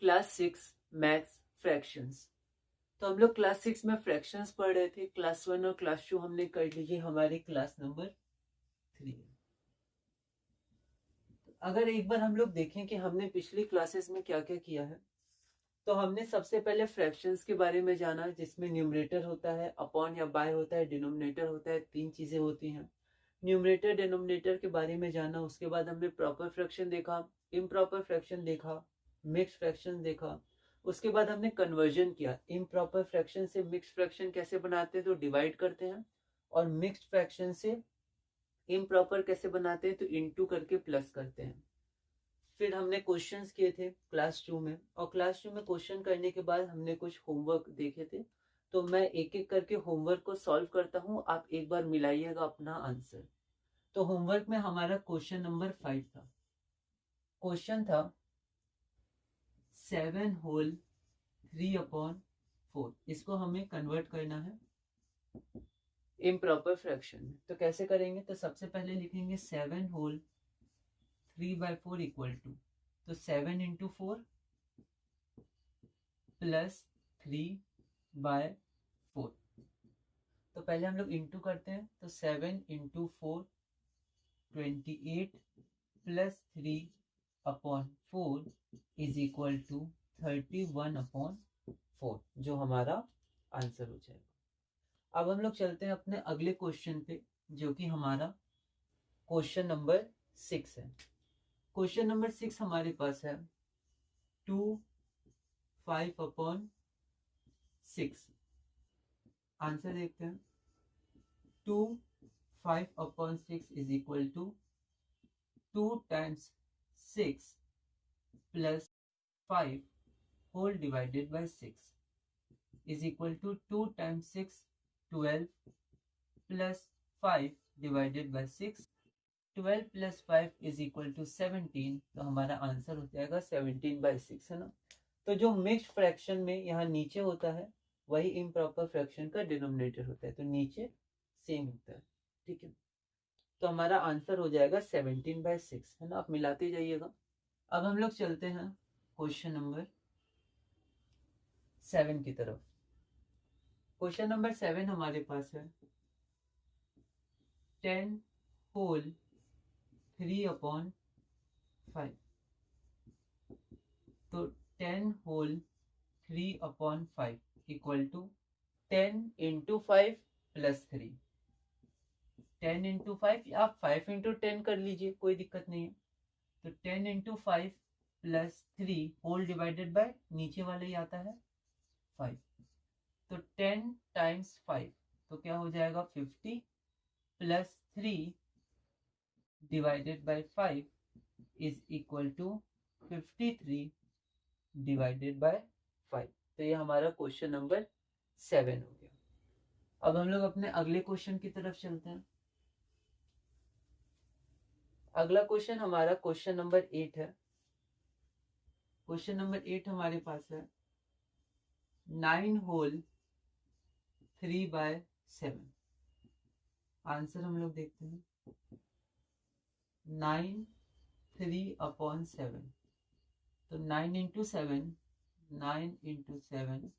Class 6 maths fractions. तो हम लोग क्लास 6 में फ्रैक्शंस पढ़ रहे थे। क्लास 1 और क्लास 2 हमने कर ली, ये हमारी क्लास नंबर 3। अगर एक बार हम लोग देखें कि हमने पिछली क्लासेस में क्या क्या किया है, तो हमने सबसे पहले फ्रैक्शंस के बारे में जाना, जिसमें न्यूमरेटर होता है, अपॉन या बाय होता है, डिनोमिनेटर होता है, 3 चीजें होती हैं। न्यूमरेटर डिनोमिनेटर के बारे में जाना, उसके बाद हमने प्रॉपर फ्रैक्शन देखा, इम्प्रॉपर फ्रैक्शन देखा, मिक्स्ड फ्रैक्शन देखा। उसके बाद हमने कन्वर्जन किया, इम्प्रॉपर फ्रैक्शन से मिक्स्ड फ्रैक्शन कैसे बनाते हैं तो डिवाइड करते हैं, और मिक्स्ड फ्रैक्शन से इम्प्रॉपर कैसे बनाते हैं तो इनटू करके प्लस करते हैं। फिर हमने क्वेश्चंस किए थे क्लास 2 में, और क्लास 2 में क्वेश्चन करने के बाद हमने कुछ होमवर्क देखे थे। तो मैं एक एक करके होमवर्क को सॉल्व करता हूँ, आप एक बार मिलाइएगा अपना आंसर। तो होमवर्क में हमारा क्वेश्चन नंबर 5 था। क्वेश्चन था 7 होल 3/4, इसको हमें कन्वर्ट करना है इम्प्रॉपर फ्रैक्शन में। तो कैसे करेंगे, तो सबसे पहले लिखेंगे 7 होल 3/4 इक्वल टू, तो 7 इंटू 4 प्लस 3/4। तो पहले हम लोग इंटू करते हैं, तो 7 into 4 28 plus 3/4 is equal to 31/4, जो हमारा आंसर हो जाएगा। अब हम लोग चलते हैं अपने अगले क्वेश्चन पे, जो कि हमारा क्वेश्चन नंबर 6 है। क्वेश्चन नंबर 6 हमारे पास है 2 5/6। आंसर देखते हैं। 2 5/6 is equal to 2 times 6 plus 5 whole divided by 6 is equal to 2 times 6 12 plus 5 divided by 6, 12 plus 5 is equal to 17। तो हमारा आंसर हो जाएगा 17/6, है ना। तो जो मिक्स्ड फ्रैक्शन में यहाँ नीचे होता है, वही इम्प्रॉपर फ्रैक्शन का डिनोमिनेटर होता है, तो नीचे सेम होता है, ठीक है। तो हमारा आंसर हो जाएगा 17/6, है ना। आप मिलाते जाइएगा। अब हम लोग चलते हैं क्वेश्चन नंबर 7 की तरफ। क्वेश्चन नंबर 7 हमारे पास है 10 होल 3/5। तो 10 whole 3/5 equal to 10 into 5 plus 3। 10 into 5 या आप 5 इंटू 10 कर लीजिए, कोई दिक्कत नहीं है। तो 10 into 5 plus 3 whole divided by नीचे वाले ही आता है 5। तो 10 टाइम्स 5, तो क्या हो जाएगा 50 plus 3 divided by 5 is equal to 53 divided by 5। तो ये हमारा क्वेश्चन नंबर 7 हो गया। अब हम लोग अपने अगले क्वेश्चन की तरफ चलते हैं। अगला क्वेश्चन हमारा क्वेश्चन नंबर 8 है। क्वेश्चन नंबर 8 हमारे पास है 9 होल 3/7। आंसर हम लोग देखते हैं। 9 3/7, तो 9 into 7, 9 into 7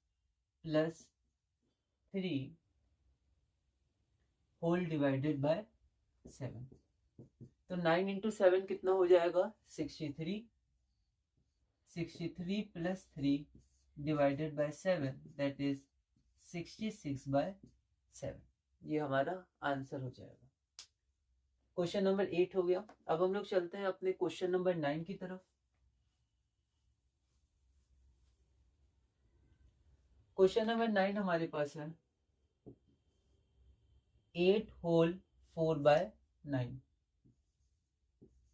plus 3 whole divided by 7। तो 9 इंटू 7 कितना हो जाएगा 63। 63 plus 3 divided by 7, that is 66/7। ये हमारा आंसर हो जाएगा। क्वेश्चन नंबर 8 हो गया। अब हम लोग चलते हैं अपने क्वेश्चन नंबर 9 की तरफ। क्वेश्चन नंबर 9 हमारे पास है 8 होल 4/9।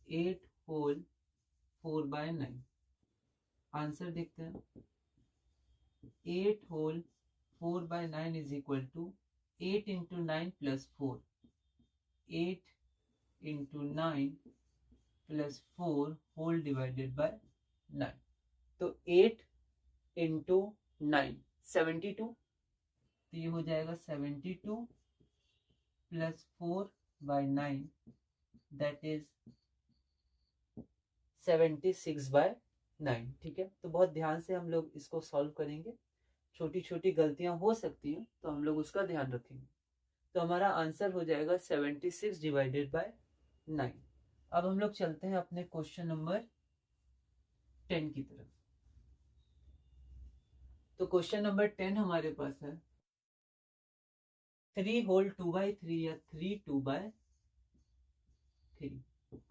8 होल 4/9। आंसर देखते हैं। 8 whole 4/9 is equal to 8 into 9 plus 4। 8 into 9 plus 4 whole divided by 9। तो 8 इंटू 9 72। तो ये हो जाएगा 72 प्लस 4/9, दैट इज 76/9। 9। ठीक है, तो बहुत ध्यान से हम लोग इसको सॉल्व करेंगे। छोटी छोटी गलतियां हो सकती हैं तो हम लोग उसका ध्यान रखेंगे। तो हमारा आंसर हो जाएगा 76 डिवाइडेड बाय 9। अब हम लोग चलते हैं अपने क्वेश्चन नंबर 10 की तरफ। तो क्वेश्चन नंबर 10 हमारे पास है 3 होल 2/3 या 3 2/3।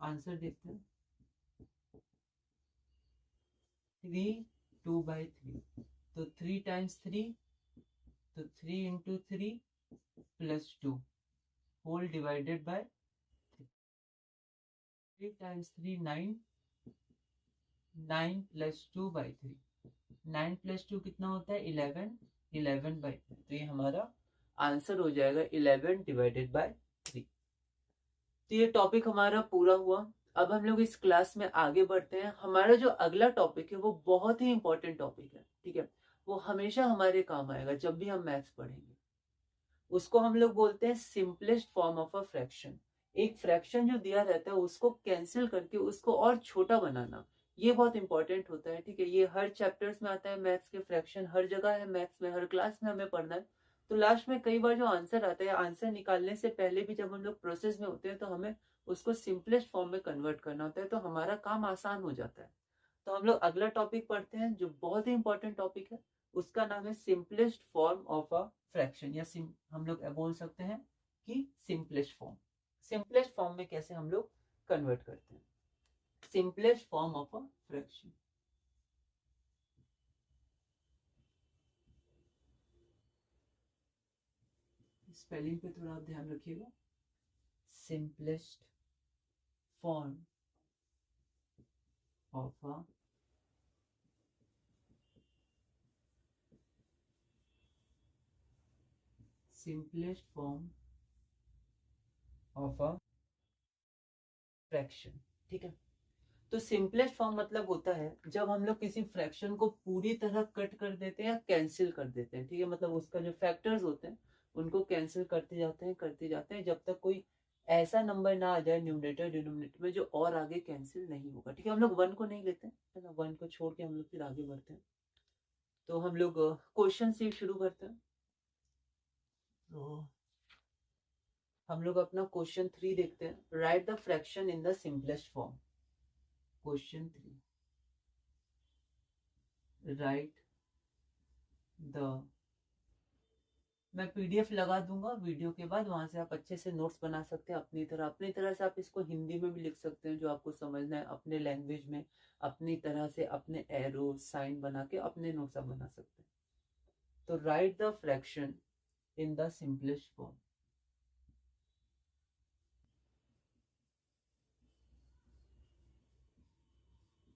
आंसर देखते हैं। 3 2/3, तो 3 टाइम्स 3, तो 3 into 3 plus 2 whole divided by 3 times 3 9, 9 plus 2/3, 9 plus 2 कितना होता है 11, 11/3। तो ये हमारा आंसर हो जाएगा 11 डिवाइडेड बाय 3। तो ये टॉपिक हमारा पूरा हुआ। अब हम लोग इस क्लास में आगे बढ़ते हैं। हमारा जो अगला टॉपिक है वो बहुत ही इंपॉर्टेंट टॉपिक है। ठीक है, वो हमेशा हमारे काम आएगा जब भी हम मैथ्स पढ़ेंगे। उसको हम लोग बोलते हैं simplest form of a fraction. एक फ्रैक्शन जो दिया रहता है उसको कैंसिल करके उसको और छोटा बनाना, ये बहुत इंपॉर्टेंट होता है। ठीक है, ये हर चैप्टर्स में आता है मैथ्स के, फ्रैक्शन हर जगह है मैथ्स में, हर क्लास में हमें पढ़ना है। तो लास्ट में कई बार जो आंसर आता है, आंसर निकालने से पहले भी जब हम लोग प्रोसेस में होते हैं तो हमें उसको सिंपलेस्ट फॉर्म में कन्वर्ट करना होता है, तो हमारा काम आसान हो जाता है। तो हम लोग अगला टॉपिक पढ़ते हैं जो बहुत ही इंपॉर्टेंट टॉपिक है। उसका नाम है simplest form of a fraction, या हम लोग बोल सकते हैं कि सिंपलेस्ट फॉर्म। सिंपलेस्ट फॉर्म में कैसे हम लोग कन्वर्ट करते हैं, simplest form of a fraction. Spelling पे थोड़ा आप ध्यान रखिएगा। Simplest form of a simplest form of a fraction. ठीक है, तो सिंपलेस्ट फॉर्म मतलब होता है जब हम लोग किसी फ्रैक्शन को पूरी तरह कट कर देते हैं या कैंसिल कर देते हैं। ठीक है, मतलब उसका जो फैक्टर्स होते हैं उनको कैंसिल करते जाते हैं जब तक कोई ऐसा नंबर ना आ जाए न्यूमरेटर डिनोमिनेटर में जो और आगे कैंसिल नहीं होगा। ठीक है, हम लोग 1 को नहीं लेते है ना, 1 को छोड़ के हम लोग फिर आगे बढ़ते हैं। तो हम लोग क्वेश्चन से शुरू करते हैं। तो हम लोग अपना क्वेश्चन 3 देखते हैं। Right the fraction in the simplest form. Question 3, right the, मैं पीडीएफ लगा दूंगा वीडियो के बाद, वहां से आप अच्छे से नोट्स बना सकते हैं अपनी तरह से। आप इसको हिंदी में भी लिख सकते हैं जो आपको समझना है, अपने लैंग्वेज में अपनी तरह से, अपने एरो साइन बना के अपने नोट्स आप बना सकते हैं। तो right the fraction in the simplest form.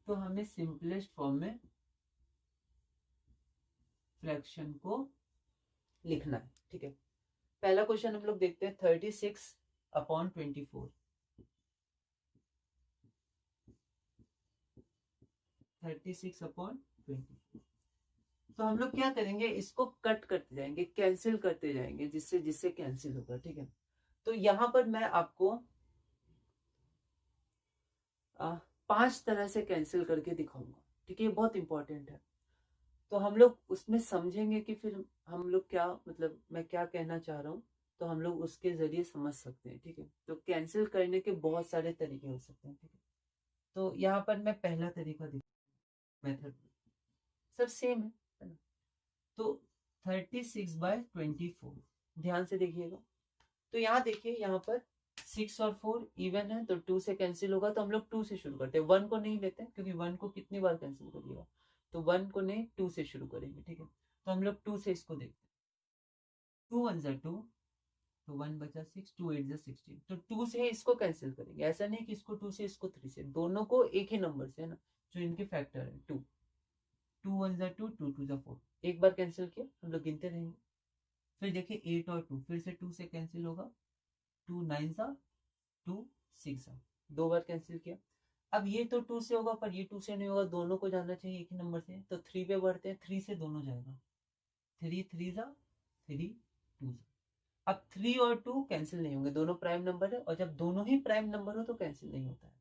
तो हमें सिंपलेस्ट फॉर्म में फ्रैक्शन को लिखना है। ठीक है, पहला क्वेश्चन हम लोग देखते हैं 36/24। 36/24। तो हम लोग क्या करेंगे, इसको कट करते जाएंगे, कैंसिल करते जाएंगे, जिससे जिससे कैंसिल होगा। ठीक है, तो यहां पर मैं आपको 5 तरह से कैंसिल करके दिखाऊंगा। ठीक है, ये बहुत इंपॉर्टेंट है। तो हम लोग उसमें समझेंगे कि फिर हम लोग क्या, मतलब मैं क्या कहना चाह रहा हूँ, तो हम लोग उसके जरिए समझ सकते हैं। ठीक है, तो कैंसिल करने के बहुत सारे तरीके हो सकते हैं। ठीक है, तो यहाँ पर मैं पहला तरीका मेथड सब सेम है ना। तो 36/24, ध्यान से देखिएगा। तो यहाँ देखिए, यहाँ पर 6 और 4 इवन है तो 2 से कैंसिल होगा, तो हम लोग 2 से शुरू करते हैं। 1 को नहीं लेते क्योंकि 1 को कितनी बार कैंसिल करिएगा, तो 1 को नहीं 2 से शुरू करेंगे। ठीक है, तो हम लोग 2 से इसको देखते हैं। 2 1 जा 2, तो 1 बचा 6, 2 8 जा 16, तो 2 से इसको कैंसिल करेंगे। ऐसा नहीं कि इसको 2 से इसको 3 से, दोनों को एक ही नंबर से है ना, जो इनके फैक्टर है 2। 2 1 जा 2, 2 2 जा 4, एक बार कैंसिल किया, हम लोग गिनते रहेंगे। फिर देखिए 8 और 2 फिर से 2 से कैंसिल होगा, 2 9 सा 2 6 सा, दो बार कैंसिल किया। अब ये तो 2 से होगा पर ये 2 से नहीं होगा, दोनों को जाना चाहिए एक ही नंबर से, तो 3 पे बढ़ते हैं। 3 से दोनों जाएगा, 3 3 सा 3 2 सा। अब 3 और 2 कैंसिल नहीं होंगे, दोनों प्राइम नंबर है, और जब दोनों ही प्राइम नंबर हो तो कैंसिल नहीं होता है।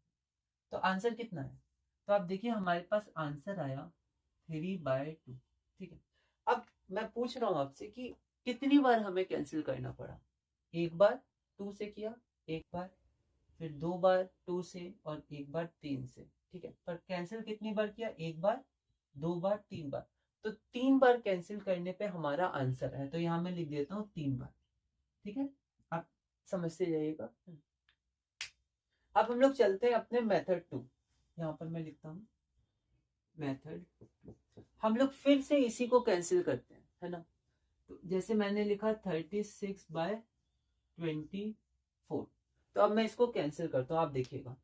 तो आंसर कितना है, तो आप देखिए हमारे पास आंसर आया 3/2। ठीक है, अब मैं पूछ रहा हूँ आपसे कि कितनी बार हमें कैंसिल करना पड़ा। एक बार 2 से किया, एक बार, फिर 2 बार 2 से, और एक बार 3 से। ठीक है, पर कैंसिल कितनी बार किया? एक बार, 2 बार, 3 बार। तो 3 बार कैंसिल करने पे हमारा आंसर है, तो यहाँ मैं लिख देता हूँ 3 बार। ठीक है, आप समझते जाइएगा। अब हम लोग चलते हैं अपने मेथड 2। यहाँ पर मैं लिखता हूँ मेथड 2। हम लोग फिर से इसी को कैंसिल करते हैं, है ना। तो जैसे मैंने लिखा 36/24। तो अब मैं इसको कैंसिल करता हूँ, आप देखिएगा।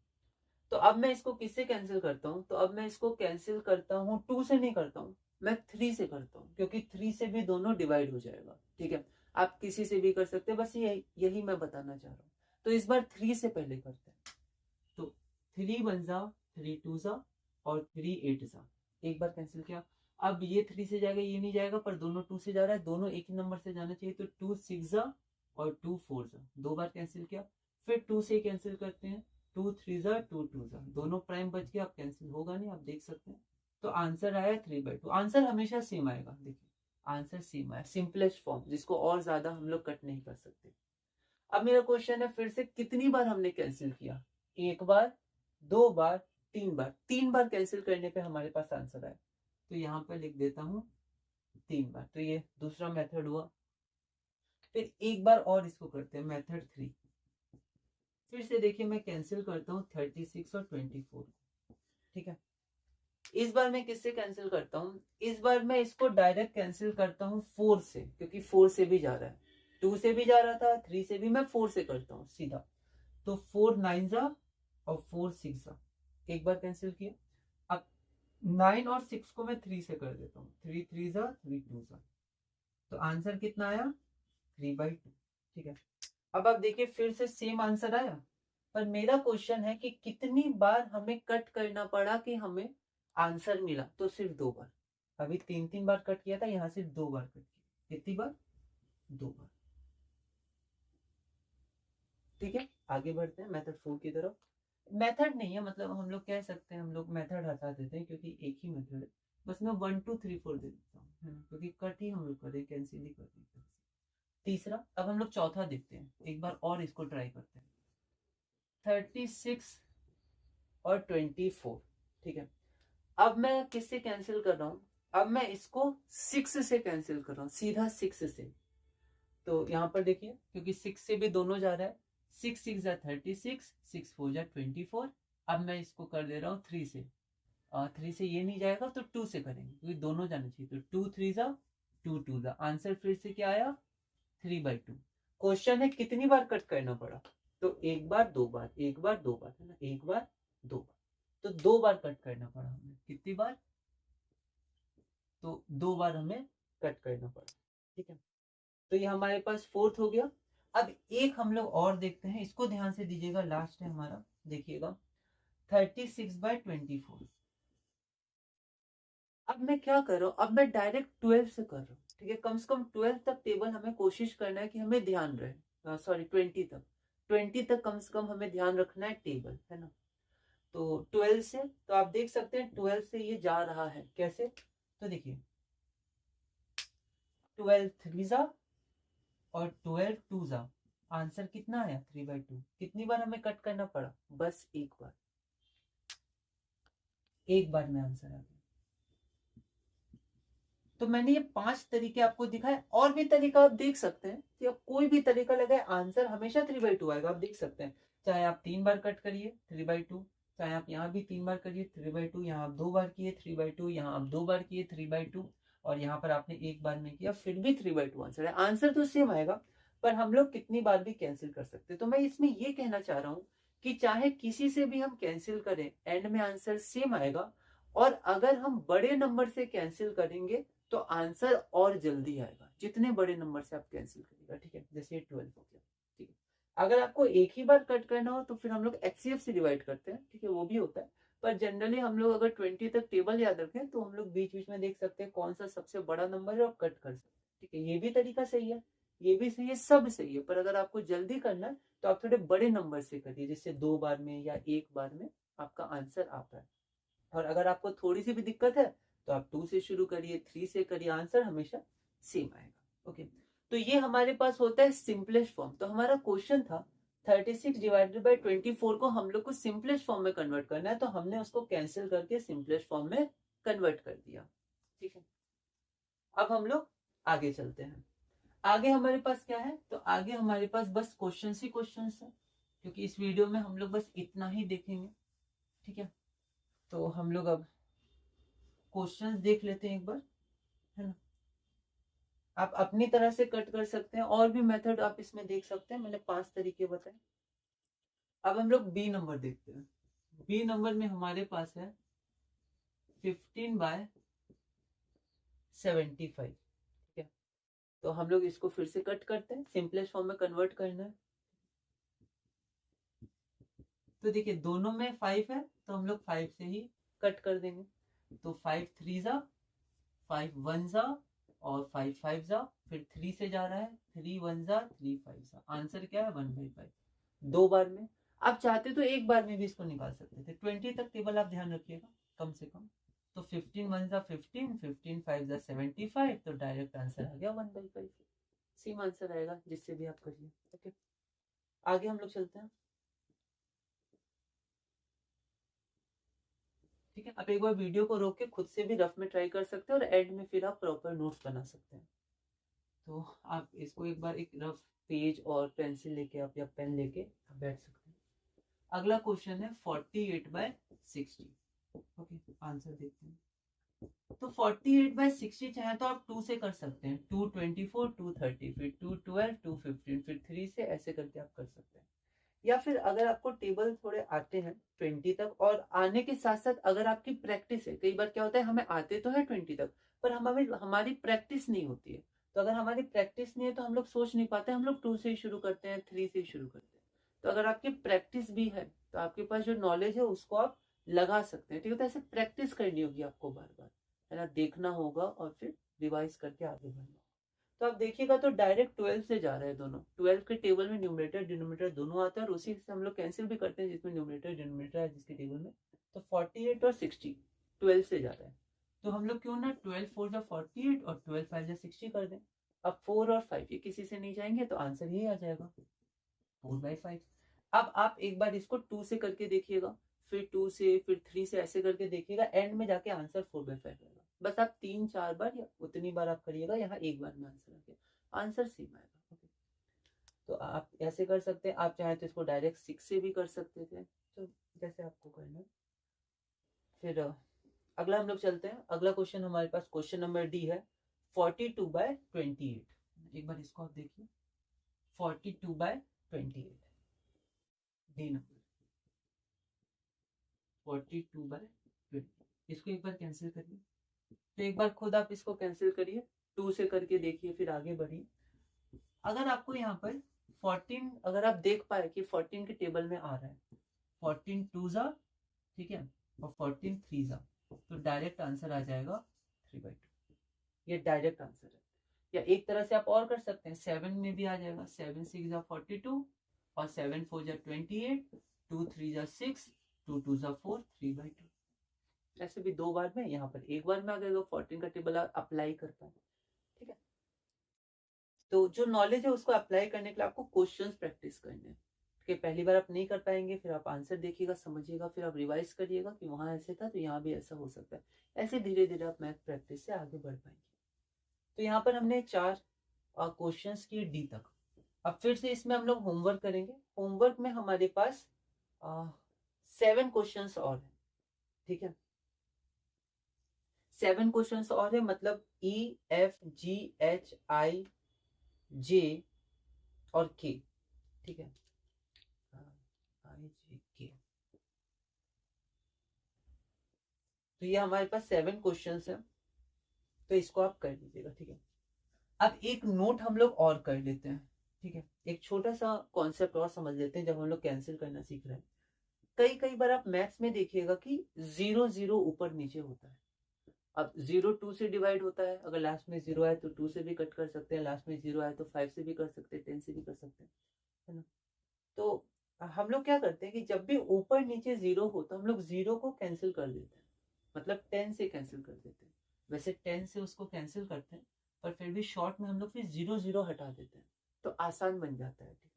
तो अब मैं इसको किससे कैंसिल करता हूँ? तो अब मैं इसको कैंसिल करता हूँ 2 से नहीं करता हूँ, मैं 3 से करता हूँ, क्योंकि 3 से भी दोनों डिवाइड हो जाएगा। ठीक है, आप किसी से भी कर सकते हैं, बस यही यही मैं बताना चाह रहा हूँ। तो इस बार 3 से पहले करते हैं। तो 3 1 जा, 3 2 जा, और 3 8 जा। एक बार कैंसिल किया। अब ये 3 से जाएगा, ये नहीं जाएगा, पर दोनों 2 से जा रहा है, दोनों एक ही नंबर से जाना चाहिए। तो 2 6 जा और 2 4 जा, 2 बार कैंसिल किया। फिर 2 से कैंसिल करते हैं, 2 3 जा, 2 2 जा, दोनों प्राइम बच गया। अब कैंसिल होगा नहीं, आप देख सकते हैं। तो आंसर आया 3/2। आंसर हमेशा सेम आएगा, देखिए आंसर सेम आया, सिंपलेस्ट फॉर्म, जिसको और ज्यादा हम लोग कट नहीं कर सकते। अब मेरा क्वेश्चन है फिर से, कितनी बार हमने कैंसिल किया? एक बार, 2 बार, 3 बार। 3 बार कैंसिल करने पे हमारे पास आंसर आया, तो यहाँ पर लिख देता हूँ 3 बार। तो ये दूसरा मेथड हुआ। फिर एक बार और इसको करते हैं, मेथड 3। फिर से देखिए मैं कैंसिल करता हूँ 36 और 24। ठीक है, इस बार मैं किससे कैंसिल करता हूँ? इस बार मैं इसको डायरेक्ट कैंसिल करता हूँ 4 से, क्योंकि 4 से भी जा रहा है, 2 से भी जा रहा था, 3 से भी, मैं 4 से करता हूँ सीधा। तो 4 9 जा और 4 6 जा, एक बार कैंसिल किया। अब 9 और 6 को मैं 3 से कर देता हूँ, 3 3 जा, 3 2 जा। तो आंसर कितना आया? 3/2। ठीक है, अब आप देखिए फिर से सेम आंसर आया, पर मेरा क्वेश्चन है कि कितनी बार हमें कट करना पड़ा कि हमें आंसर मिला? तो सिर्फ 2 बार। अभी 3 बार कट किया था, यहाँ सिर्फ 2 बार कट किया। कितनी बार? 2 बार। ठीक है, आगे बढ़ते हैं मेथड 4 की तरफ। मेथड नहीं है, मतलब हम लोग कह सकते हैं, हम लोग मेथड हटा देते हैं, क्योंकि एक ही मेथड है। बस मैं 1 2 3 4 दे देता हूँ, है ना, क्योंकि कट ही हम लोग करें, कैंसिल ही करें। तीसरा, अब हम लोग चौथा देखते हैं, एक बार और इसको ट्राई करते हैं। 36 और 24। ठीक है, अब मैं किससे कैंसिल कर रहा हूँ? अब मैं इसको 6 से कैंसिल कर रहा हूँ, सीधा 6 से। तो यहाँ पर देखिए, क्योंकि 6 से भी दोनों जा रहा है, 6 6 जा 36, 6 4 जा 24। अब मैं इसको कर दे रहा हूँ 3 से। 3 से ये नहीं जाएगा, तो 2 से करेंगे, क्योंकि दोनों जाना चाहिए। तो 2 3 जा, 2 2 जा, आंसर फिर से क्या आया? 3/2। क्वेश्चन है कितनी बार कट करना पड़ा? तो एक बार, 2 बार, एक बार, 2 बार, है ना, एक बार, 2 बार। तो 2 बार कट करना पड़ा हमें। कितनी बार? तो 2 बार हमें कट करना पड़ा। ठीक है, तो ये हमारे पास फोर्थ हो गया। अब एक हम लोग और देखते हैं, इसको ध्यान से दीजिएगा, लास्ट है हमारा, देखिएगा 36/24। अब मैं क्या कर रहा हूँ? अब मैं डायरेक्ट 12 से कर रहा हूँ। ठीक है, कम से कम 12 तक टेबल हमें कोशिश करना है कि हमें ध्यान रहे। सॉरी, 20 तक, 20 तक कम से कम हमें ध्यान रखना है टेबल, है ना। तो 12 से, तो आप देख सकते हैं 12 से ये जा रहा है कैसे। तो देखिए 12 3 जा और 12 2 जा, आंसर कितना आया? 3/2। कितनी बार हमें कट करना पड़ा? बस एक बार, एक बार में आंसर आ गया। तो मैंने ये 5 तरीके आपको दिखाए, और भी तरीका आप देख सकते हैं, कि आप कोई भी तरीका लगाए, आंसर हमेशा 3/2 आएगा। आप देख सकते हैं, चाहे आप 3 बार कट करिए 3/2, चाहे आप यहाँ भी 3 बार करिए 3/2, यहाँ आप 2 बार किए 3/2, यहाँ आप 2 बार किए 3/2, और यहाँ पर आपने एक बार में किया, फिर भी 3/2 आंसर है। आंसर तो सेम आएगा, पर हम लोग कितनी बार भी कैंसिल कर सकते हैं। तो मैं इसमें ये कहना चाह रहा हूँ कि चाहे किसी से भी हम कैंसिल करें, एंड में आंसर सेम आएगा। और अगर हम बड़े नंबर से कैंसिल करेंगे, तो आंसर और जल्दी आएगा, जितने बड़े नंबर से आप कैंसिल करिएगा। ठीक है, जैसे 12 हो गया। ठीक है, अगर आपको एक ही बार कट करना हो, तो फिर हम लोग HCF से डिवाइड करते हैं। ठीक है, वो भी होता है, पर जनरली हम लोग अगर 20 तक टेबल याद रखें, तो हम लोग बीच बीच में देख सकते हैं कौन सा सबसे बड़ा नंबर है, और कट कर सकते हैं। ठीक है, ये भी तरीका सही है, ये भी सही है, सब सही है। पर अगर आपको जल्दी करना है, तो आप थोड़े बड़े नंबर से करिए, जैसे 2 बार में या 1 बार में आपका आंसर आता है। और अगर आपको थोड़ी सी भी दिक्कत है तो आप 2 से शुरू करिए, 3 से करिए, आंसर हमेशा सेम आएगा। ओके, तो ये हमारे पास होता है सिंपलेस्ट फॉर्म। तो हमारा क्वेश्चन था 36 डिवाइडेड बाई 24 को हम लोग को सिंपलेस्ट फॉर्म में कन्वर्ट करना है, तो हमने उसको कैंसिल करके सिंपलेस्ट फॉर्म में कन्वर्ट कर दिया। ठीक है, अब हम लोग आगे चलते हैं। आगे हमारे पास क्या है, तो आगे हमारे पास बस क्वेश्चन ही क्वेश्चन है, क्योंकि इस वीडियो में हम लोग बस इतना ही देखेंगे। ठीक है, तो हम लोग अब क्वेश्चंस देख लेते हैं एक बार, है ना। आप अपनी तरह से कट कर सकते हैं, और भी मेथड आप इसमें देख सकते हैं, मैंने 5 तरीके बताए। अब हम लोग बी नंबर देखते हैं। बी नंबर में हमारे पास है 15/75। ठीक है, तो हम लोग इसको फिर से कट करते हैं, सिंपलेस्ट फॉर्म में कन्वर्ट करना है। तो देखिए दोनों में 5 है, तो हम लोग 5 से ही कट कर देंगे। तो 5 3 जा, 5 1 जा, और 5 5 जा, फिर 3 से जा रहा है, 3 1 जा, 3 5 जा। आंसर क्या है 1/5। 2 बार में। आप चाहते तो एक बार में भी इसको निकाल सकते थे। 20 तक टेबल आप ध्यान रखिएगा कम से कम। तो 15 1 जा 15, 15 5 जा 75, तो डायरेक्ट आंसर आ गया 1/5। सेम आंसर आएगा जिससे भी आप करिए। ओके, आगे हम लोग चलते हैं। ठीक है, आप एक बार वीडियो को रोक के खुद से भी रफ में ट्राई कर सकते हैं, और एंड में फिर आप प्रॉपर नोट्स बना सकते हैं। तो आप इसको एक बार एक रफ पेज और पेंसिल लेके आप या पेन लेके आप बैठ सकते हैं। अगला क्वेश्चन है 48/60। ओके, आंसर देखते हैं। तो 48/60 चाहे तो आप 2 से कर सकते हैं, 2 24 2 30, फिर 2 12 2 15, फिर 3 से, ऐसे करके आप कर सकते हैं। या फिर अगर आपको टेबल थोड़े आते हैं 20 तक, और आने के साथ साथ अगर आपकी प्रैक्टिस है, कई बार क्या होता है हमें आते तो है 20 तक, पर हमारी हमारी प्रैक्टिस नहीं होती है। तो अगर हमारी प्रैक्टिस नहीं है तो हम लोग सोच नहीं पाते, हम लोग 2 से ही शुरू करते हैं, 3 से ही शुरू करते हैं। तो अगर आपकी प्रैक्टिस भी है तो आपके पास जो नॉलेज है उसको आप लगा सकते हैं। ठीक है, तो ऐसे प्रैक्टिस करनी होगी आपको बार बार, है ना, देखना होगा और फिर रिवाइज करके आगे बढ़ना। तो आप देखिएगा तो डायरेक्ट 12 से जा रहे हैं दोनों। 12 के टेबल में न्यूमरेटर डिनोमिनेटर दोनों आता है, और उसी से हम लोग कैंसिल भी करते हैं जिसमें न्यूमरेटर डिनोमिनेटर है जिसके टेबल में। तो 48 और 60 12 से जा रहा है, तो हम लोग क्यों ना 12 4 जा 48 और 12 5 जा 60 कर दें। अब 4 और 5 ये किसी से नहीं जाएंगे, तो आंसर यही आ जाएगा 4/5। अब आप एक बार इसको 2 से करके देखिएगा, फिर 2 से, फिर 3 से, ऐसे करके देखिएगा, एंड में जाके आंसर 4/5 आएगा। बस आप 3 4 बार या उतनी बार आप करिएगा, यहाँ एक बार में आंसर आ गया, आंसर सेम आएगा। ओके, तो आप ऐसे कर सकते हैं, आप चाहें तो इसको डायरेक्ट 6 से भी कर सकते थे, तो जैसे आपको करना है। फिर अगला हम लोग चलते हैं। अगला क्वेश्चन हमारे पास क्वेश्चन नंबर डी है 42/28। एक बार इसको आप देखिए, 42/28 डी नंबर 42/20। इसको एक बार कैंसिल करिए। तो एक बार खुद आप इसको कैंसिल करिए, 2 से करके देखिए, फिर आगे बढ़िए। अगर आपको यहाँ पर 14, अगर आप देख पाए कि 14 के टेबल में आ रहा है 14 2 जा, ठीक है, और 14 3 जा, तो डायरेक्ट आंसर आ जाएगा 3/2। ये डायरेक्ट आंसर है। या एक तरह से आप और कर सकते हैं, 7 में भी आ जाएगा, 7 6 जा 42, और 7 4 जा 28, 2 3 जा 6, 2 2 जा 4, 3/2। ऐसे भी 2 बार में, यहाँ पर एक बार में आ गया, 14 का टेबल अप्लाई कर पाए। ठीक है, तो जो नॉलेज है उसको अप्लाई करने के लिए आपको क्वेश्चंस प्रैक्टिस करने हैं। कि पहली बार आप नहीं कर पाएंगे, फिर आप आंसर देखिएगा, समझिएगा, फिर आप रिवाइज करिएगा कि वहां ऐसे था तो यहाँ भी ऐसा हो सकता है। ऐसे धीरे धीरे आप मैथ प्रैक्टिस से आगे बढ़ पाएंगे। तो यहाँ पर हमने 4 क्वेश्चंस किए डी तक। अब फिर से इसमें हम लोग होमवर्क करेंगे। होमवर्क में हमारे पास 7 क्वेश्चंस और है। ठीक है, 7 क्वेश्चंस और है, मतलब EFGHIJ और K। ठीक है, IJK। तो ये हमारे पास 7 क्वेश्चंस हैं, तो इसको आप कर लीजिएगा। ठीक है, अब एक नोट हम लोग और कर लेते हैं। ठीक है, एक छोटा सा कॉन्सेप्ट और समझ लेते हैं जब हम लोग कैंसिल करना सीख रहे हैं। कई कई बार आप मैथ्स में देखिएगा कि 0 0 ऊपर नीचे होता है। अब 0 2 से डिवाइड होता है, अगर लास्ट में 0 आए तो 2 से भी कट कर सकते हैं, लास्ट में 0 आए तो 5 से भी कर सकते हैं, 10 से भी कर सकते हैं, है ना। तो हम लोग क्या करते हैं कि जब भी ऊपर नीचे 0 हो तो हम लोग 0 को कैंसिल कर देते हैं। मतलब 10 से कैंसिल कर देते हैं। वैसे 10 से उसको कैंसिल करते हैं, पर फिर भी शॉर्ट में हम लोग फिर 0 0 हटा देते हैं, तो आसान बन जाता है। ठीक है,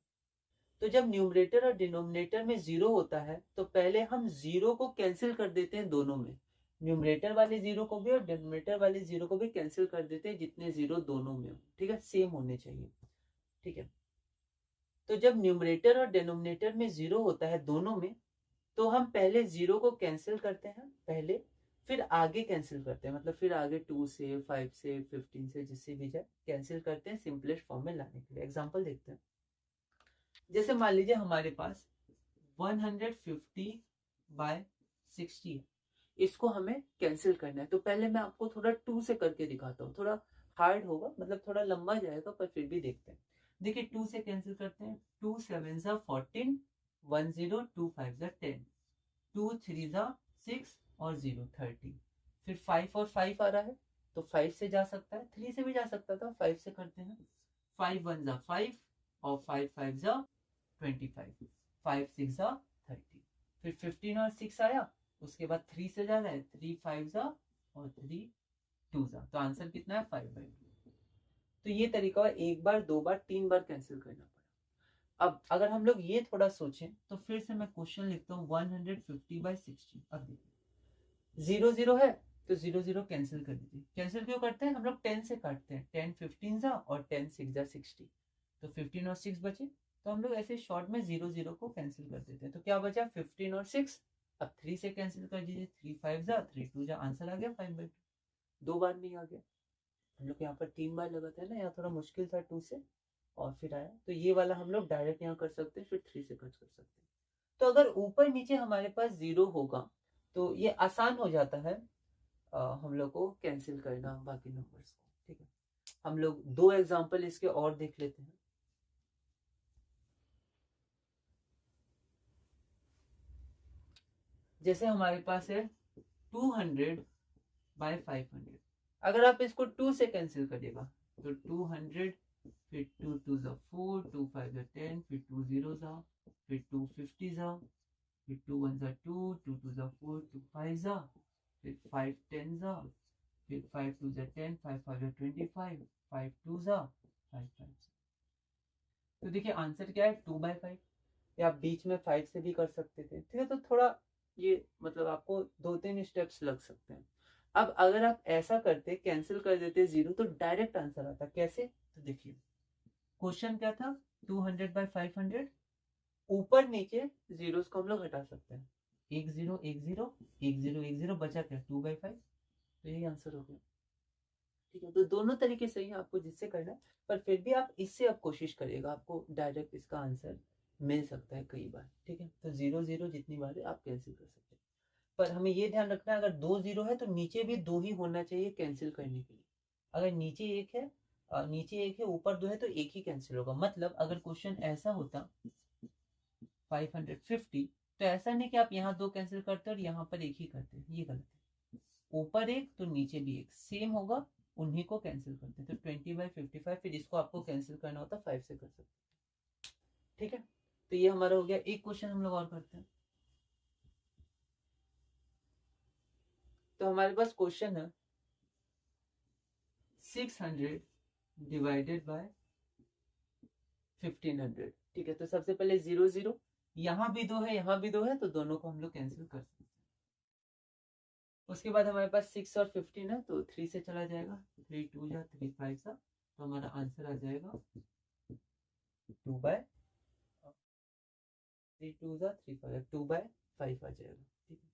तो जब न्यूमरेटर और डिनोमिनेटर में 0 होता है तो पहले हम 0 को कैंसिल कर देते हैं दोनों में। न्यूमरेटर वाले 0 को भी और डिनोमिनेटर वाले 0 को भी कैंसिल कर देते हैं, जितने 0 दोनों में हो। ठीक है, सेम होने चाहिए। ठीक है, तो जब न्यूमरेटर और डिनोमिनेटर में 0 होता है दोनों में, तो हम पहले 0 को कैंसिल करते हैं पहले, फिर आगे कैंसिल करते हैं, मतलब फिर आगे 2 से 5 से 15 से जिससे भी जाए कैंसिल करते हैं सिंपलेस्ट फॉर्म में लाने के लिए। एग्जांपल देखते हैं। जैसे मान लीजिए हमारे पास 150/60 है, इसको हमें कैंसिल करना है। तो पहले मैं आपको थोड़ा 2 से करके दिखाता हूँ, थोड़ा हार्ड होगा, मतलब थोड़ा लंबा जाएगा, पर फिर भी देखते हैं। देखिए 2 से कैंसिल करते हैं। 2 7 14, 1 0, 2 5 10, 2 3 6 और 0 30। फिर 5 और 5 आ रहा है, तो 5 से जा सकता है, 3 से भी जा सकता था, 5 से करते हैं। 5 1 5 और 5 5 25, 5 6 30। फिर 15 और 6 आया, उसके बाद 3 से जा रहा है, 3 5 और 3 2 तो आंसर कितना है 5/2। तो ये तरीका है, एक बार, दो बार, तीन बार कैंसिल करना पड़ा। अब अगर हम लोग ये थोड़ा सोचें तो फिर से मैं क्वेश्चन लिखता हूँ 150/60। अब देखिए 0 0 है, तो 0 0 कैंसिल कर दीजिए। कैंसिल क्यों करते हैं, हम लोग 10 से काटते हैं। 10 15 और 10 6 60, तो 15 और 6 बचे, तो हम लोग ऐसे शॉर्ट में 0 0 को कैंसिल कर देते हैं। तो क्या बचा 15 और 6। अब 3 से कैंसिल कर दीजिए, 3 5 3 2 आंसर आ गया 5/2। दो बार में ही आ गया। हम लोग यहाँ पर 3 बार लगाते हैं ना, यहाँ थोड़ा मुश्किल था 2 से, और फिर आया। तो ये वाला हम लोग डायरेक्ट यहाँ कर सकते हैं, फिर 3 से कट कर सकते हैं। तो अगर ऊपर नीचे हमारे पास 0 होगा तो ये आसान हो जाता है हम लोग को कैंसिल करना बाकी नंबर्स को। ठीक है, हम लोग दो एग्जांपल इसके और देख लेते हैं। जैसे हमारे पास है 200/500। अगर आप इसको 2 से कैंसिल करिएगा तो 200, फिर 2 2 4, 2 5 10, फिर 2 0 फिर 2 50, फिर 2 1 2, 2 2 4, 2 5, फिर 5 10, फिर 5 2 10, 5 5 25, 5 2 5 5। तो देखिए आंसर क्या है 2/5। या आप बीच में 5 से भी कर सकते थे। ठीक है, तो थोड़ा ये मतलब आपको 2-3 स्टेप्स लग सकते हैं। अब अगर आप ऐसा करते, कैंसिल कर देते 0, तो डायरेक्ट आंसर आता। कैसे, तो देखिए क्वेश्चन क्या था 200/500। ऊपर नीचे जीरोस को हम लोग हटा सकते हैं। 1 0 1 0 1 0 1 0, बचा क्या 2/5। तो यही आंसर हो गया। ठीक है, तो दोनों तरीके सही है, आपको जिससे करना है। पर फिर भी आप इससे अब कोशिश करिएगा, आपको डायरेक्ट इसका आंसर मिल सकता है कई बार। ठीक है, तो 0 0 जितनी बार है आप कैंसिल कर सकते हैं। पर हमें ये ध्यान रखना है, अगर 2 0 है तो नीचे भी 2 ही होना चाहिए कैंसिल करने के लिए। अगर नीचे एक है, ऊपर 2 है, तो एक ही कैंसिल होगा। मतलब अगर क्वेश्चन ऐसा होता 550, तो ऐसा नहीं कि आप यहाँ 2 कैंसिल करते और यहाँ पर एक ही करते, ये गलत है। ऊपर एक तो नीचे भी एक सेम होगा, उन्हीं को कैंसिल करते। तो 20/55, फिर इसको आपको कैंसिल करना होता 5 से कर सकते। ठीक है, तो ये हमारा हो गया। एक क्वेश्चन हम लोग और करते हैं। तो हमारे पास क्वेश्चन है 600/1500। ठीक है, तो सबसे पहले 0 0, यहाँ भी 2 है, यहाँ भी 2 है, तो दोनों को हम लोग कैंसिल कर सकते हैं। उसके बाद हमारे पास 6 और 15 है, तो 3 से चला जाएगा। 3 2 3 5, तो हमारा आंसर आ जाएगा 2/3 आ जाएगा। ठीक है,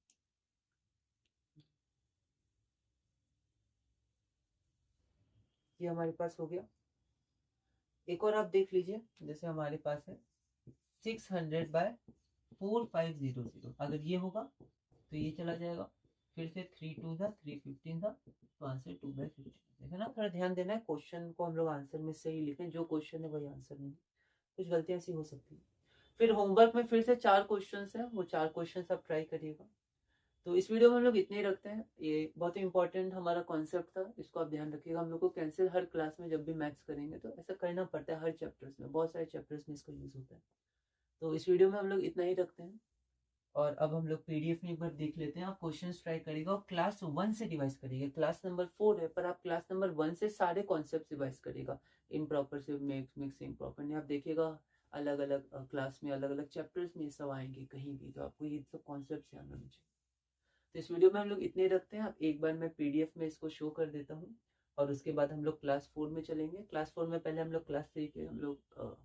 ये हमारे पास हो गया। एक और आप देख लीजिए, जैसे हमारे पास है 600/4500। अगर ये होगा तो ये चला जाएगा। फिर से 3 2 3 15, तो आंसर 2/15। देखा ना, थोड़ा ध्यान देना है, क्वेश्चन को हम लोग आंसर में सही लिखें, जो क्वेश्चन है वही आंसर में। कुछ गलतियां ऐसी हो सकती है। फिर होमवर्क में फिर से 4 क्वेश्चंस हैं, वो 4 क्वेश्चंस आप ट्राई करिएगा। तो इस वीडियो में हम लोग इतने ही रखते हैं। ये बहुत ही इंपॉर्टेंट हमारा कॉन्सेप्ट था, इसको आप ध्यान रखिएगा। हम लोग को कैंसिल हर क्लास में जब भी मैथ्स करेंगे तो ऐसा करना पड़ता है, हर चैप्टर्स में, बहुत सारे चैप्टर्स में इसका यूज होता है। तो इस वीडियो में हम लोग इतना ही रखते हैं, और अब हम लोग पीडीएफ में एक बार देख लेते हैं। आप क्वेश्चंस ट्राई करिएगा और क्लास 1 से रिवाइज करिएगा। क्लास नंबर 4 है पर आप क्लास नंबर 1 से सारे कॉन्सेप्ट रिवाइज करिएगा। इम्प्रॉपर से मिक्सिंग प्रॉपर नहीं, आप देखिएगा अलग अलग क्लास में अलग अलग चैप्टर्स में सब आएंगे कहीं भी, तो आपको ये सब कॉन्सेप्ट ध्यान होने चाहिए। तो इस वीडियो में हम लोग इतने रखते हैं। आप एक बार मैं पीडीएफ में इसको शो कर देता हूँ और उसके बाद हम लोग क्लास 4 में चलेंगे। क्लास 4 में पहले हम लोग क्लास 3 के हम लोग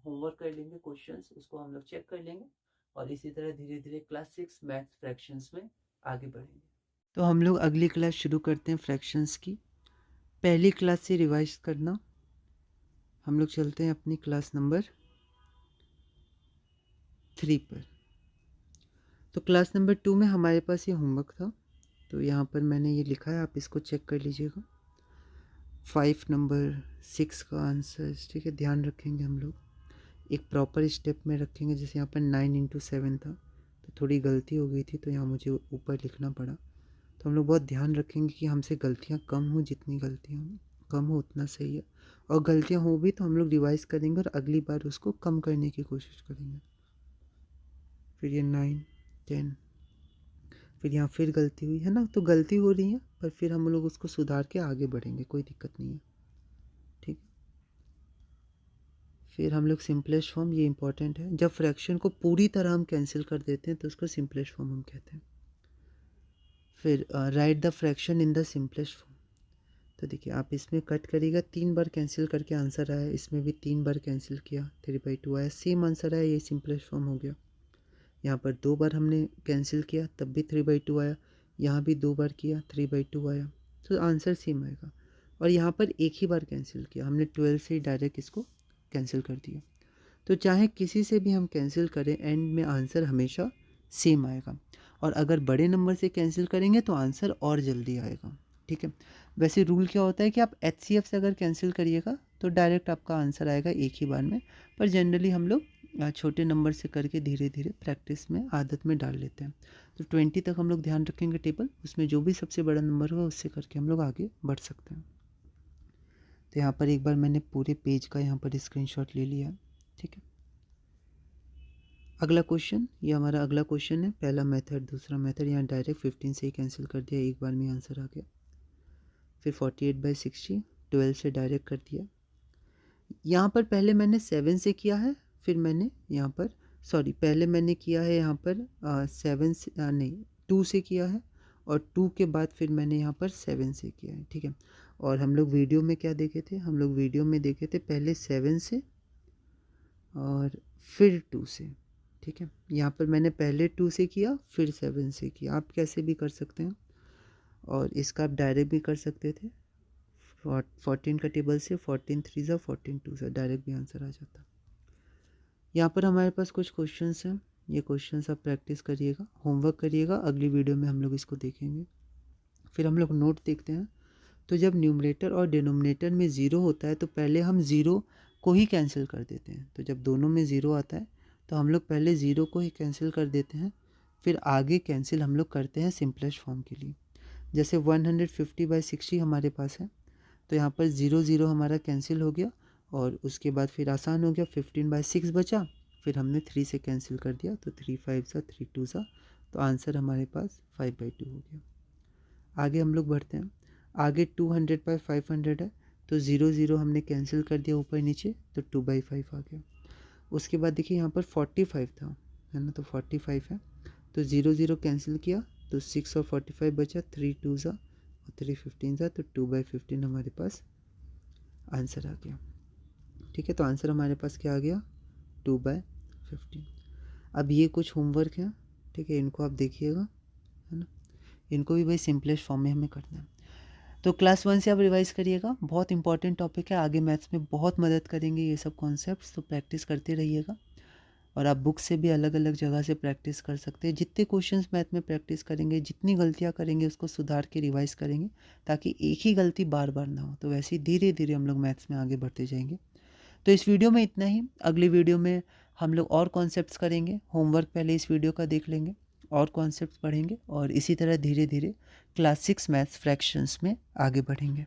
होमवर्क कर लेंगे, क्वेश्चंस उसको हम लोग चेक कर लेंगे और इसी तरह धीरे धीरे क्लास 6 मैथ्स फ्रैक्शंस में आगे बढ़ेंगे। तो हम लोग अगली क्लास शुरू करते हैं फ्रैक्शंस की। पहली क्लास से रिवाइज करना। हम लोग चलते हैं अपनी क्लास नंबर 3 पर। तो क्लास नंबर 2 में हमारे पास ये होमवर्क था, तो यहाँ पर मैंने ये लिखा है, आप इसको चेक कर लीजिएगा। 5 नंबर 6 का आंसर, ठीक है, ध्यान रखेंगे हम लोग एक प्रॉपर स्टेप में रखेंगे। जैसे यहाँ पर 9 × 7 था तो थोड़ी गलती हो गई थी, तो यहाँ मुझे ऊपर लिखना पड़ा। तो हम लोग बहुत ध्यान रखेंगे कि हमसे गलतियाँ कम हो, जितनी गलतियाँ कम हो उतना सही है, और गलतियाँ हो भी तो हम लोग रिवाइज़ करेंगे और अगली बार उसको कम करने की कोशिश करेंगे। फिर ये 9, 10, फिर यहाँ फिर गलती हुई है ना, तो गलती हो रही है पर फिर हम लोग उसको सुधार के आगे बढ़ेंगे, कोई दिक्कत नहीं है, ठीक। फिर हम लोग सिंपलेस्ट फॉर्म, ये इंपॉर्टेंट है, जब फ्रैक्शन को पूरी तरह हम कैंसिल कर देते हैं तो उसको सिंपलेस्ट फॉर्म हम कहते हैं। फिर right the fraction in the simplest form. तो देखिए आप इसमें कट करिएगा, 3 बार कैंसिल करके आंसर आया, इसमें भी 3 बार कैंसिल किया, 3/2 आया, सेम आंसर आया, ये सिंपलेस्ट फॉर्म हो गया। यहाँ पर 2 बार हमने कैंसिल किया तब भी 3/2 आया, यहाँ भी 2 बार किया 3/2 आया, तो आंसर सेम आएगा। और यहाँ पर एक ही बार कैंसिल किया हमने, 12 से ही डायरेक्ट इसको कैंसिल कर दिया। तो चाहे किसी से भी हम कैंसिल करें, एंड में आंसर हमेशा सेम आएगा। और अगर बड़े नंबर से कैंसिल करेंगे तो आंसर और जल्दी आएगा, ठीक है। वैसे रूल क्या होता है कि आप HCF से अगर कैंसिल करिएगा तो डायरेक्ट आपका आंसर आएगा एक ही बार में, पर जनरली हम लोग छोटे नंबर से करके धीरे धीरे प्रैक्टिस में आदत में डाल लेते हैं। तो 20 तक हम लोग ध्यान रखेंगे टेबल, उसमें जो भी सबसे बड़ा नंबर होगा उससे करके हम लोग आगे बढ़ सकते हैं। तो यहाँ पर एक बार मैंने पूरे पेज का यहाँ पर स्क्रीनशॉट ले लिया, ठीक है। अगला क्वेश्चन, ये हमारा अगला क्वेश्चन है, पहला मेथड दूसरा मेथड, यहाँ डायरेक्ट 15 से ही कैंसिल कर दिया, एक बार में आंसर आ गया। फिर 48/60 12 से डायरेक्ट कर दिया। यहाँ पर पहले मैंने 7 से किया है, फिर मैंने यहाँ पर पहले मैंने किया है यहाँ पर 7 से नहीं 2 से किया है, और 2 के बाद फिर मैंने यहाँ पर 7 से किया है, ठीक है। और हम लोग वीडियो में क्या देखे थे, हम लोग वीडियो में देखे थे पहले 7 से और फिर 2 से, ठीक है। यहाँ पर मैंने पहले 2 से किया फिर 7 से किया, आप कैसे भी कर सकते हैं। और इसका आप डायरेक्ट भी कर सकते थे, 14 का टेबल से 14 3 ज़ा 14 2 ज़ा डायरेक्ट भी आंसर आ जाता। यहाँ पर हमारे पास कुछ क्वेश्चंस हैं, ये क्वेश्चंस आप प्रैक्टिस करिएगा, होमवर्क करिएगा, अगली वीडियो में हम लोग इसको देखेंगे। फिर हम लोग नोट देखते हैं। तो जब न्यूमरेटर और डिनोमिनेटर में 0 होता है तो पहले हम 0 को ही कैंसिल कर देते हैं। तो जब दोनों में 0 आता है तो हम लोग पहले 0 को ही कैंसिल कर देते हैं, फिर आगे कैंसिल हम लोग करते हैं सिंपलेस्ट फॉर्म के लिए। जैसे 150/60 हमारे पास है, तो यहाँ पर 0 0 हमारा कैंसिल हो गया, और उसके बाद फिर आसान हो गया, 15/6 बचा, फिर हमने 3 से कैंसिल कर दिया, तो 3 5 ज़ा 3 2 ज़ा, तो आंसर हमारे पास 5/2 हो गया। आगे हम लोग बढ़ते हैं, आगे 200/500 है, तो 0 0 हमने कैंसिल कर दिया ऊपर नीचे, तो 2/5 आ गया। उसके बाद देखिए यहाँ पर 45 था, है ना, तो 45 है, तो 0 0 कैंसिल किया, तो 6 और 45 बचा, 3 2 ज़ा और 3 15 ज़ा, तो 2/15 हमारे पास आंसर आ गया, ठीक है। तो आंसर हमारे पास क्या आ गया, 2/15। अब ये कुछ होमवर्क है, ठीक है, इनको आप देखिएगा, है ना, इनको भी भाई सिंपलेस्ट फॉर्म में हमें करना है। तो क्लास 1 से आप रिवाइज़ करिएगा, बहुत इंपॉर्टेंट टॉपिक है, आगे मैथ्स में बहुत मदद करेंगे ये सब कॉन्सेप्ट्स, तो प्रैक्टिस करते रहिएगा। और आप बुक से भी अलग अलग जगह से प्रैक्टिस कर सकते हैं। जितने क्वेश्चंस मैथ में प्रैक्टिस करेंगे, जितनी गलतियां करेंगे उसको सुधार के रिवाइज करेंगे, ताकि एक ही गलती बार बार ना हो। तो वैसे ही धीरे धीरे हम लोग मैथ्स में आगे बढ़ते जाएंगे। तो इस वीडियो में इतना ही, अगली वीडियो में हम लोग और कॉन्सेप्ट्स करेंगे, होमवर्क पहले इस वीडियो का देख लेंगे, और कॉन्सेप्ट्स पढ़ेंगे, और इसी तरह धीरे धीरे क्लास 6 मैथ्स फ्रैक्शंस में आगे बढ़ेंगे।